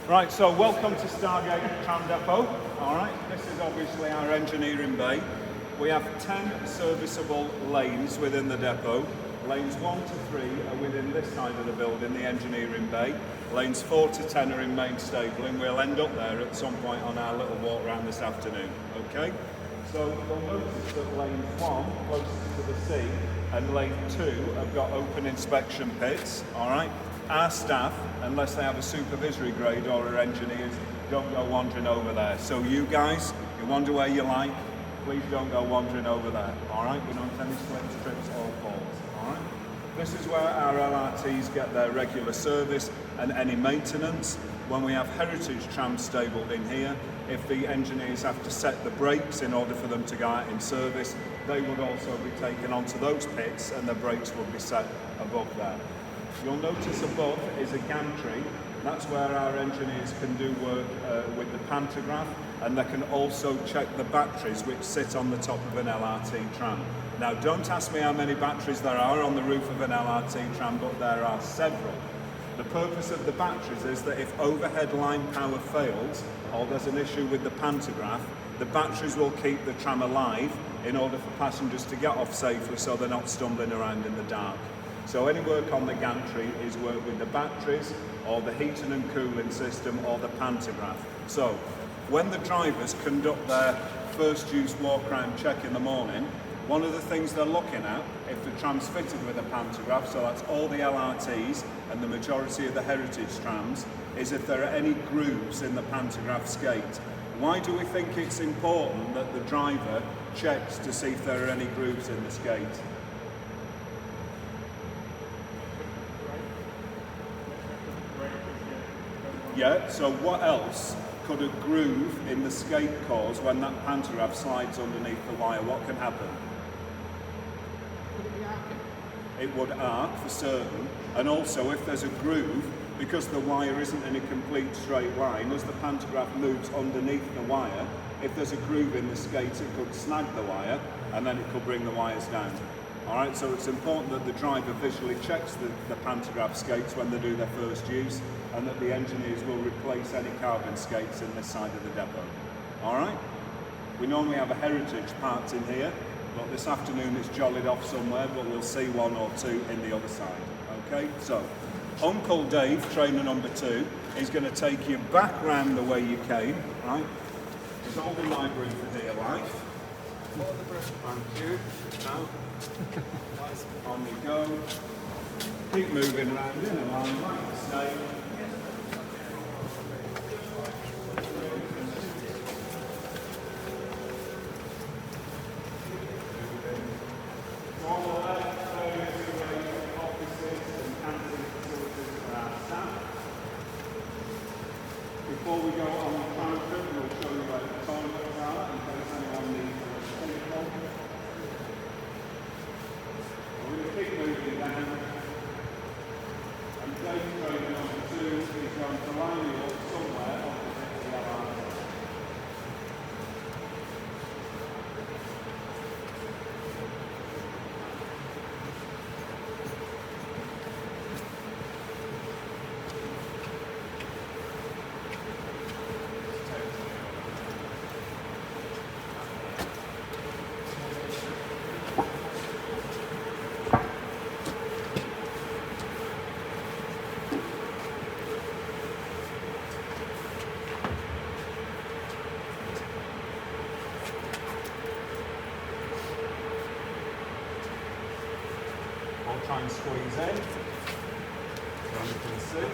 Right, so welcome to Stargate Tram Depot. All right, this is obviously our engineering bay. We have 10 serviceable lanes within the depot. Lanes 1 to 3 are within this side of the building, the engineering bay. Lanes 4 to 10 are in main stabling. We'll end up there at some point on our little walk around this afternoon, okay? So you'll notice that lane 1, closest to the sea, and lane 2 have got open inspection pits, all right? Our staff, unless they have a supervisory grade or are engineers, don't go wandering over there. So you guys, you wander where you like, please don't go wandering over there, all right? We don't have any slips, trips or falls, all right? This is where our LRTs get their regular service and any maintenance. When we have heritage trams stabled in here, if the engineers have to set the brakes in order for them to go out in service, they would also be taken onto those pits and the brakes would be set above there. You'll notice above is a gantry. That's where our engineers can do work with the pantograph, and they can also check the batteries which sit on the top of an LRT tram. Now don't ask me how many batteries there are on the roof of an LRT tram, but there are several. The purpose of the batteries is that if overhead line power fails or there's an issue with the pantograph, the batteries will keep the tram alive in order for passengers to get off safely so they're not stumbling around in the dark. So any work on the gantry is work with the batteries or the heating and cooling system or the pantograph. So when the drivers conduct their first use walk around check in the morning, one of the things they're looking at, if the tram's fitted with a pantograph, so that's all the LRTs and the majority of the heritage trams, is if there are any grooves in the pantograph skate. Why do we think it's important that the driver checks to see if there are any grooves in the skate? Yeah, so what else could a groove in the skate cause when that pantograph slides underneath the wire? What can happen? Could it be arcing? It would arc for certain, and also if there's a groove, because the wire isn't in a complete straight line, as the pantograph moves underneath the wire, if there's a groove in the skate it could snag the wire and then it could bring the wires down. Alright, so it's important that the driver visually checks the pantograph skates when they do their first use, and that the engineers will replace any carbon skates in this side of the depot. Alright? We normally have a heritage parked in here, but this afternoon it's jollied off somewhere, but we'll see one or two in the other side. Okay, so Uncle Dave, trainer number 2, is going to take you back round the way you came, right? There's all the library for dear life. Thank you. Now, on you go. Keep moving around in a line like a snake. Before we go on the tram trip, we'll show you where the toilets are in case anyone needs a telephone. We're going to keep moving down. And Dave trainer number 2 is going to line you up somewhere opposite the LRT. Try and squeeze in, so you can see.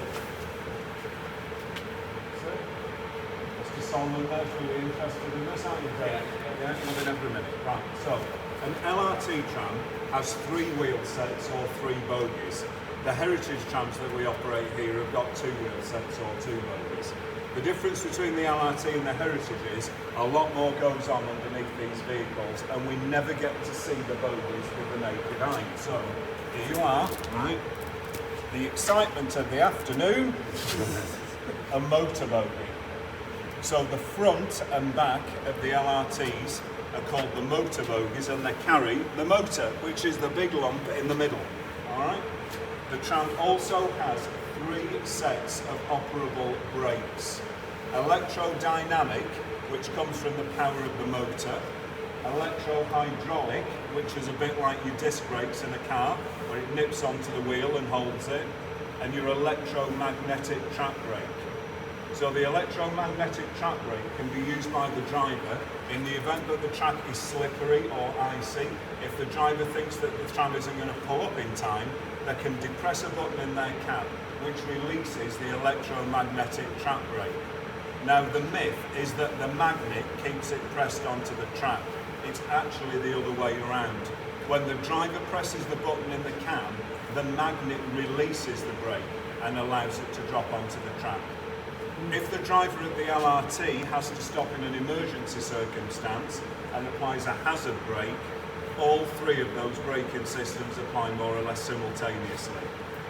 Mr. Solomon, there, really interested in this, aren't you, Dave? Yeah, come in every minute. Right, so an LRT tram has 3 wheel sets or 3 bogies. The heritage trams that we operate here have got 2 wheel sets or 2 bogies. The difference between the LRT and the heritage is a lot more goes on underneath these vehicles, and we never get to see the bogies with the naked eye. So here you are, right? The excitement of the afternoon, a motor bogie. So the front and back of the LRTs are called the motor bogies, and they carry the motor, which is the big lump in the middle, all right? The tram also has 3 sets of operable brakes. Electrodynamic, which comes from the power of the motor. Electrohydraulic, which is a bit like your disc brakes in a car, where it nips onto the wheel and holds it. And your electromagnetic track brake. So the electromagnetic track brake can be used by the driver in the event that the track is slippery or icy. If the driver thinks that the tram isn't going to pull up in time, they can depress a button in their cab, which releases the electromagnetic track brake. Now the myth is that the magnet keeps it pressed onto the track. It's actually the other way around. When the driver presses the button in the cab, the magnet releases the brake and allows it to drop onto the track. If the driver at the LRT has to stop in an emergency circumstance and applies a hazard brake, all 3 of those braking systems apply more or less simultaneously.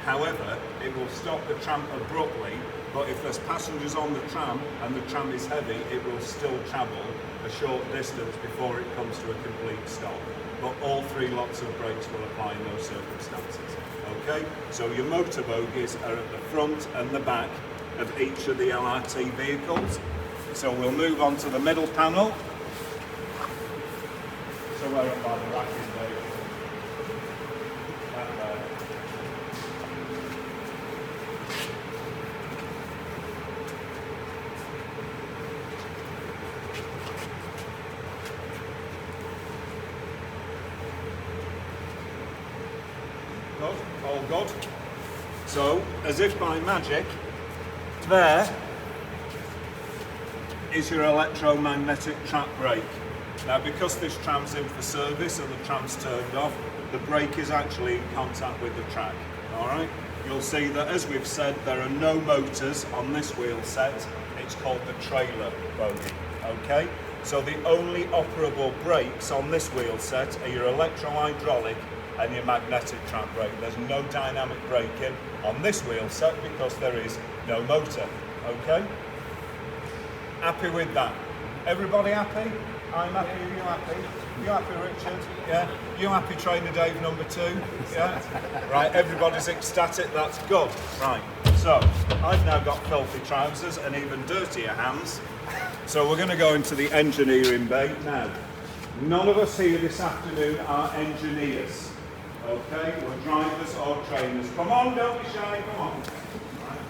However, it will stop the tram abruptly, but if there's passengers on the tram and the tram is heavy, it will still travel a short distance before it comes to a complete stop. But all 3 lots of brakes will apply in those circumstances. Okay, so your motor bogies are at the front and the back of each of the LRT vehicles. So we'll move on to the middle panel. So we're up by the racking bay. That there. Good, all good. So, as if by magic, there is your electromagnetic track brake. Now, because this tram's in for service and the tram's turned off, the brake is actually in contact with the track. Alright? You'll see that, as we've said, there are no motors on this wheel set. It's called the trailer bogie. Okay? So the only operable brakes on this wheel set are your electrohydraulic and your magnetic track brake. There's no dynamic braking on this wheel set because there is no motor. Okay? Happy with that? Everybody happy? I'm happy. Are you happy? You happy, Richard? Yeah? You happy, trainer Dave number 2? Yeah? Right, everybody's ecstatic, that's good. Right, so I've now got filthy trousers and even dirtier hands. So we're going to go into the engineering bay. Now, none of us here this afternoon are engineers. Okay, we're drivers or trainers. Come on, don't be shy, come on. Right.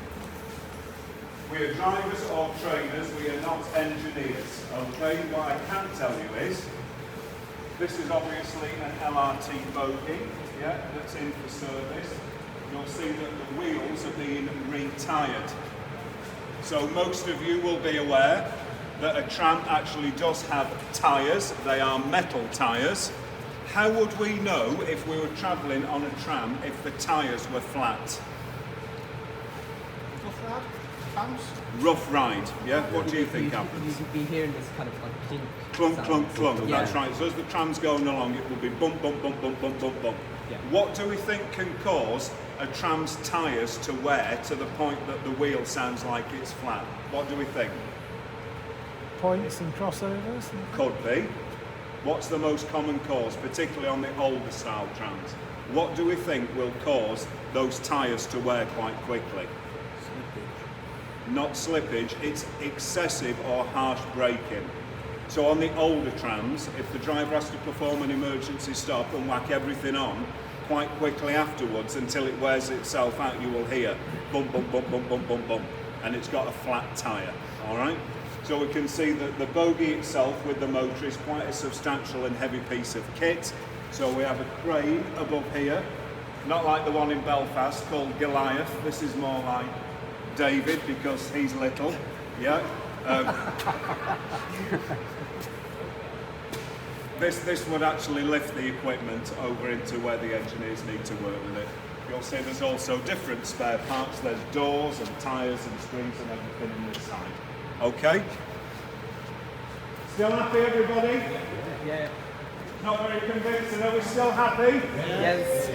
We are drivers or trainers, we are not engineers. Okay, what I can tell you is, this is obviously an LRT bogie, yeah, that's in for service. You'll see that the wheels are being retired. So most of you will be aware that a tram actually does have tyres. They are metal tyres. How would we know if we were travelling on a tram if the tyres were flat? Rough ride? Bounce? Rough ride, yeah? What do you think happens? You'd be hearing this kind of like Clunk, sound. clunk, clunk, Yeah. that's right. So as the tram's going along, it will be bump, bump, bump, bump, bump, bump, bump. Yeah. What do we think can cause a tram's tyres to wear to the point that the wheel sounds like it's flat? What do we think? Points and crossovers. Could be. What's the most common cause, particularly on the older style trams? What do we think will cause those tyres to wear quite quickly? Not slippage, it's excessive or harsh braking. So on the older trams, if the driver has to perform an emergency stop and whack everything on, quite quickly afterwards, until it wears itself out, you will hear bump, bump, bump, bump, bump, bump, bump, and it's got a flat tyre, all right? So we can see that the bogie itself with the motor is quite a substantial and heavy piece of kit. So we have a crane above here, not like the one in Belfast called Goliath. This is more like David because he's little, yeah. This would actually lift the equipment over into where the engineers need to work with it. You'll see there's also different spare parts. There's doors and tyres and screens and everything in this side. Okay? Still happy, everybody? Yeah. Not very convincing. Are we still happy? Yes.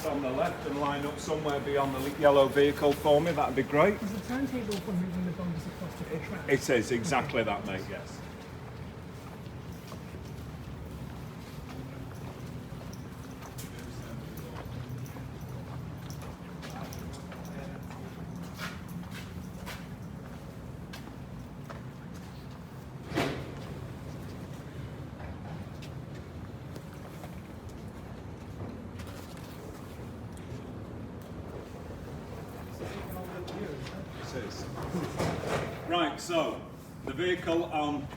staff on the left and line up somewhere beyond the yellow vehicle for me, that'd be great. Is the timetable for moving the boulders across to the track? It is, exactly that, mate, yes. It is. Right, so the vehicle on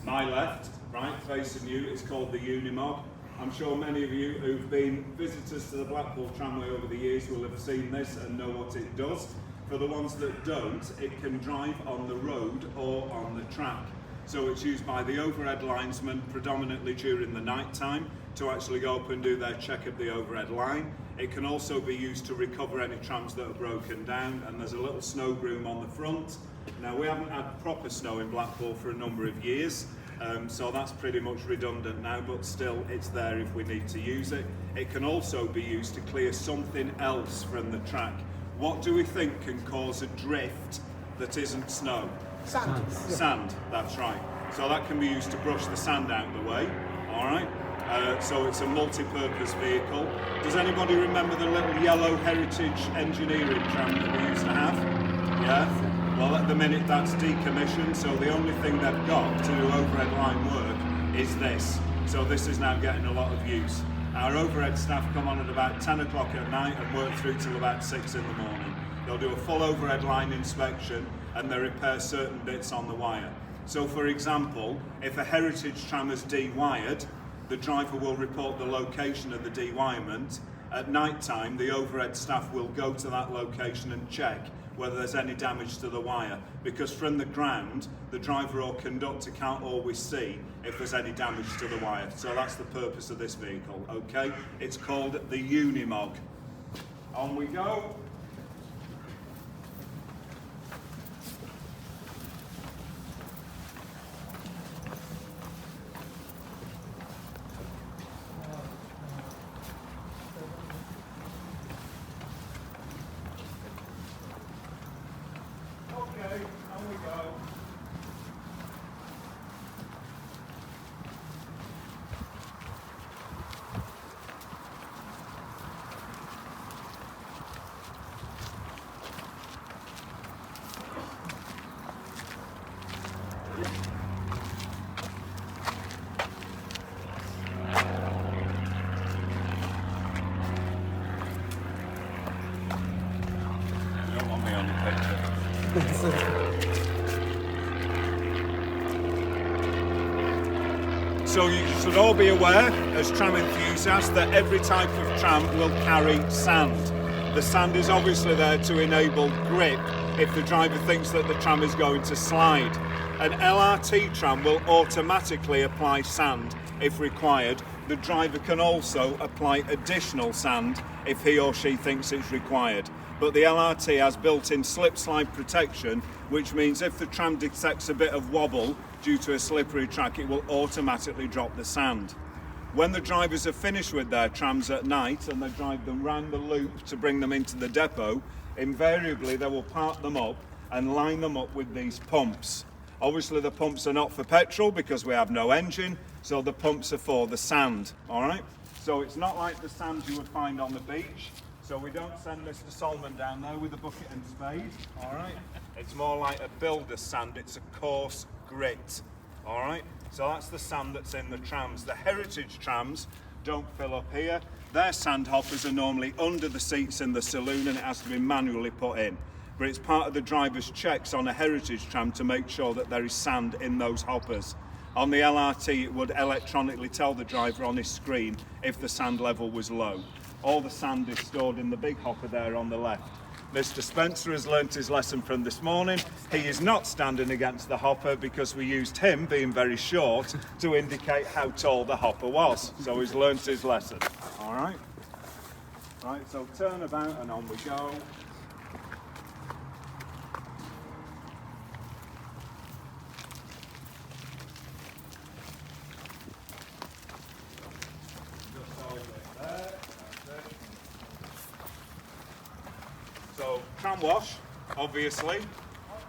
my left, right, facing you, is called the Unimog. I'm sure many of you who've been visitors to the Blackpool Tramway over the years will have seen this and know what it does. For the ones that don't, it can drive on the road or on the track. So it's used by the overhead linesmen predominantly during the night time to actually go up and do their check of the overhead line. It can also be used to recover any trams that are broken down, and there's a little snow broom on the front. Now, we haven't had proper snow in Blackpool for a number of years, so that's pretty much redundant now, but still it's there if we need to use it. It can also be used to clear something else from the track. What do we think can cause a drift that isn't snow? Sand. Sand, that's right. So that can be used to brush the sand out of the way, all right? So it's a multi-purpose vehicle. Does anybody remember the little yellow heritage engineering tram that we used to have? Yeah? Well, at the minute that's decommissioned, so the only thing they've got to do overhead line work is this. So this is now getting a lot of use. Our overhead staff come on at about 10 o'clock at night and work through till about 6 in the morning. They'll do a full overhead line inspection and they repair certain bits on the wire. So for example, if a heritage tram is de-wired, the driver will report the location of the de-wirement. At night time, the overhead staff will go to that location and check whether there's any damage to the wire, because from the ground, the driver or conductor can't always see if there's any damage to the wire. So that's the purpose of this vehicle, okay? It's called the Unimog. On we go. Okay, on we go. You don't want me on the picture. So you should all be aware, as tram enthusiasts, that every type of tram will carry sand. The sand is obviously there to enable grip if the driver thinks that the tram is going to slide. An LRT tram will automatically apply sand if required. The driver can also apply additional sand if he or she thinks it's required. But the LRT has built-in slip-slide protection, which means if the tram detects a bit of wobble due to a slippery track, it will automatically drop the sand. When the drivers are finished with their trams at night and they drive them round the loop to bring them into the depot, invariably they will park them up and line them up with these pumps. Obviously the pumps are not for petrol because we have no engine, so the pumps are for the sand, all right? So it's not like the sand you would find on the beach. So we don't send Mr. Solomon down there with a bucket and spade, all right? It's more like a builder's sand, it's a coarse grit, all right? So that's the sand that's in the trams. The heritage trams don't fill up here. Their sand hoppers are normally under the seats in the saloon and it has to be manually put in. But it's part of the driver's checks on a heritage tram to make sure that there is sand in those hoppers. On the LRT, it would electronically tell the driver on his screen if the sand level was low. All the sand is stored in the big hopper there on the left. Mr. Spencer has learnt his lesson from this morning. He is not standing against the hopper because we used him, being very short, to indicate how tall the hopper was. So he's learnt his lesson. All right? Right, so turn about and on we go. Just hold it there. That's it. So tram wash, obviously.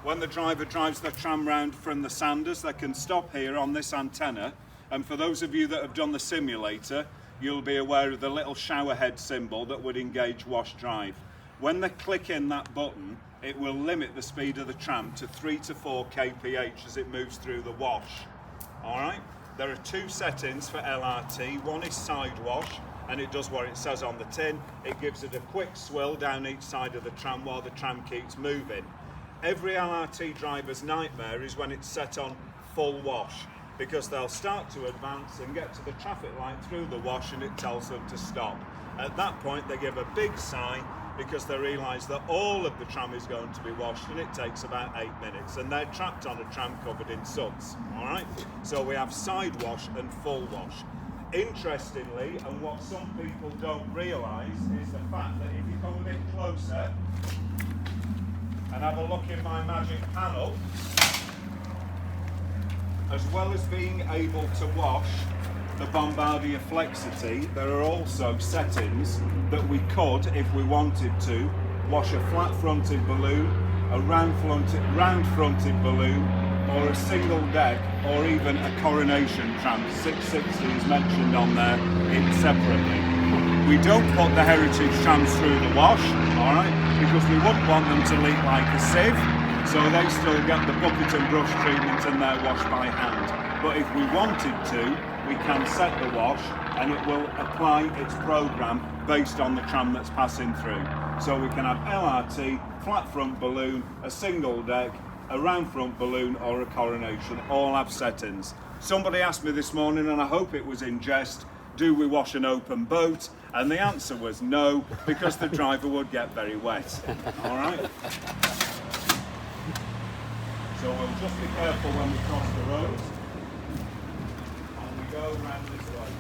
When the driver drives the tram round from the Sanders, they can stop here on this antenna. And for those of you that have done the simulator, you'll be aware of the little shower head symbol that would engage wash drive. When they click in that button, it will limit the speed of the tram to 3 to 4 kph as it moves through the wash. All right? There are 2 settings for LRT. One is side wash, and it does what it says on the tin. It gives it a quick swill down each side of the tram while the tram keeps moving. Every LRT driver's nightmare is when it's set on full wash, because they'll start to advance and get to the traffic light through the wash and it tells them to stop. At that point they give a big sigh because they realise that all of the tram is going to be washed and it takes about 8 minutes, and they're trapped on a tram covered in suds. Alright? So we have side wash and full wash. Interestingly, and what some people don't realise, is the fact that if you come a bit closer and have a look in my magic panel, as well as being able to wash the Bombardier Flexity, there are also settings that we could, if we wanted to, wash a flat-fronted balloon, a round-fronted balloon, or a single deck, or even a Coronation tram. 660 is mentioned on there separately. We don't put the heritage trams through the wash, alright, because we wouldn't want them to leak like a sieve, so they still get the bucket and brush treatment and they're washed by hand. But if we wanted to, we can set the wash and it will apply its program based on the tram that's passing through. So we can have LRT, flat front balloon, a single deck, a round front balloon, or a Coronation, all have settings. Somebody asked me this morning, and I hope it was in jest, do we wash an open boat? And the answer was no, because the driver would get very wet. All right? So we'll just be careful when we cross the road. And we go round this way.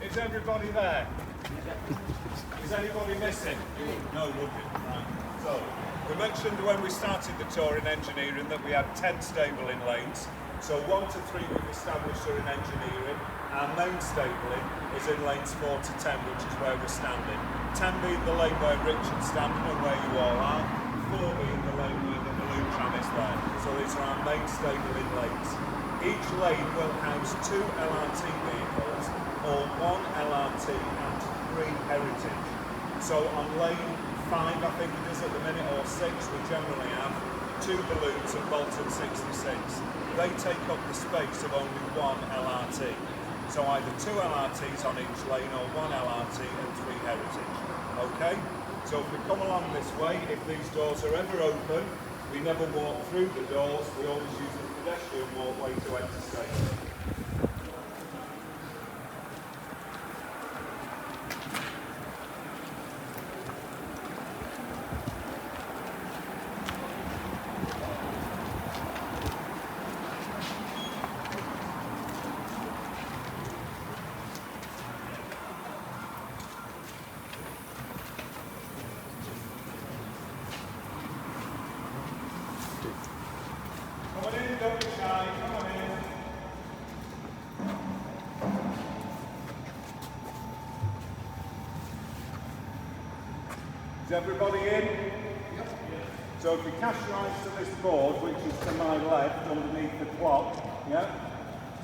Is everybody there? Is anybody missing? No, looking. Right. So, we mentioned when we started the tour in engineering that we had 10 stabling lanes. So 1 to 3 we've established are in engineering. Our main stabling is in lanes 4 to 10, which is where we're standing. 10 being the lane where Richard's standing and where you all are. 4 being the lane where the balloon tram is there. So these are our main stabling lanes. Each lane will house 2 LRT vehicles, or 1 LRT and 3 heritage. So on lane 5, I think it is at the minute, or 6, we generally have 2 balloons at Bolton 66. They take up the space of only 1 LRT. So either 2 LRTs on each lane, or 1 LRT and 3 heritage. Okay? So if we come along this way, if these doors are ever open, we never walk through the doors, we always use the pedestrian walkway to enter station. Come on in, don't be shy, come on in. Is everybody in? Yep. So if you cast your eyes to this board, which is to my left, underneath the clock, yeah?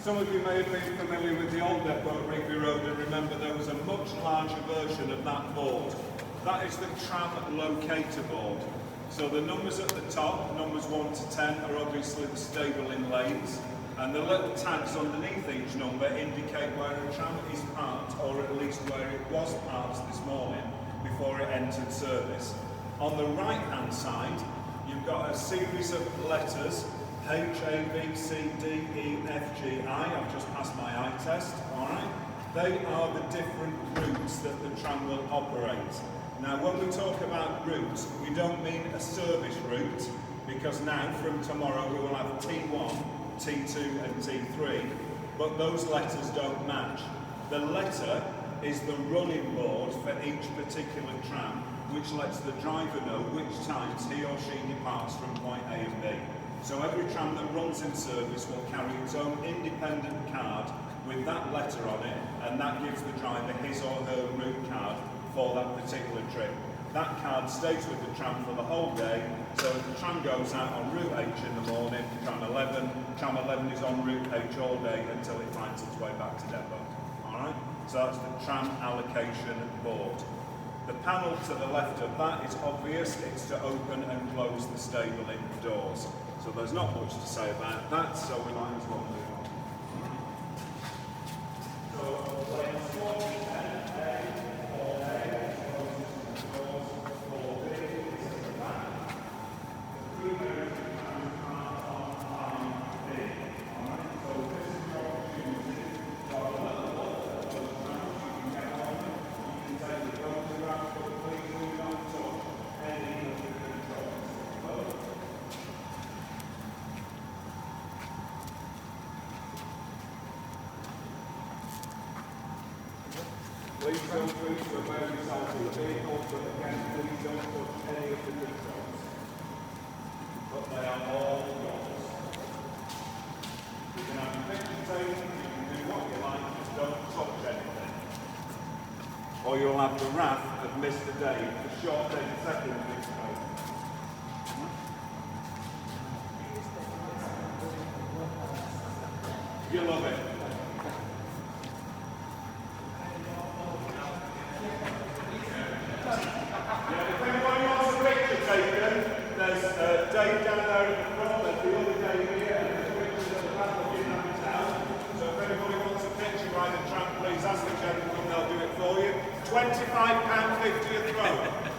Some of you may have been familiar with the old depot at Rigby Road and remember there was a much larger version of that board. That is the tram locator board. So the numbers at the top, numbers 1 to 10, are obviously the stabling lanes. And the little tags underneath each number indicate where a tram is parked, or at least where it was parked this morning before it entered service. On the right-hand side, you've got a series of letters, H, A, B, C, D, E, F, G, I. I've just passed my eye test, all right? They are the different routes that the tram will operate. Now, when we talk about routes, we don't mean a service route, because now, from tomorrow, we will have T1, T2 and T3, but those letters don't match. The letter is the running board for each particular tram, which lets the driver know which times he or she departs from point A and B. So every tram that runs in service will carry its own independent card with that letter on it, and that gives the driver his or her route card for that particular trip. That card stays with the tram for the whole day, so if the tram goes out on Route H in the morning, tram 11 is on Route H all day until it finds its way back to depot. Alright? So that's the tram allocation board. The panel to the left of that is obvious, it's to open and close the stabling doors. So there's not much to say about that, so we might as well move on. So, lanes 4 to 10, A, 4A, closes the doors, 4B is at the back. The three areas of the tram are on line B. Alright, so this is your opportunity to have a little look at those trams. You can get on them, you can take the photograph, but please do not touch any of the controls. Please don't reach to where yourself in the vehicle, but again, please don't touch any of the controls. But they are all yours. You can have your picture taken, you can do what you like, just don't touch anything. Or you'll have the wrath of Mr. Dave, the short 10 second disco. You love it. Dave down there at the front, there's the other Dave here, and there's pictures at the back of your town. So if anybody wants a picture by the tram, please ask the gentleman, they'll do it for you. £25.50 a throw.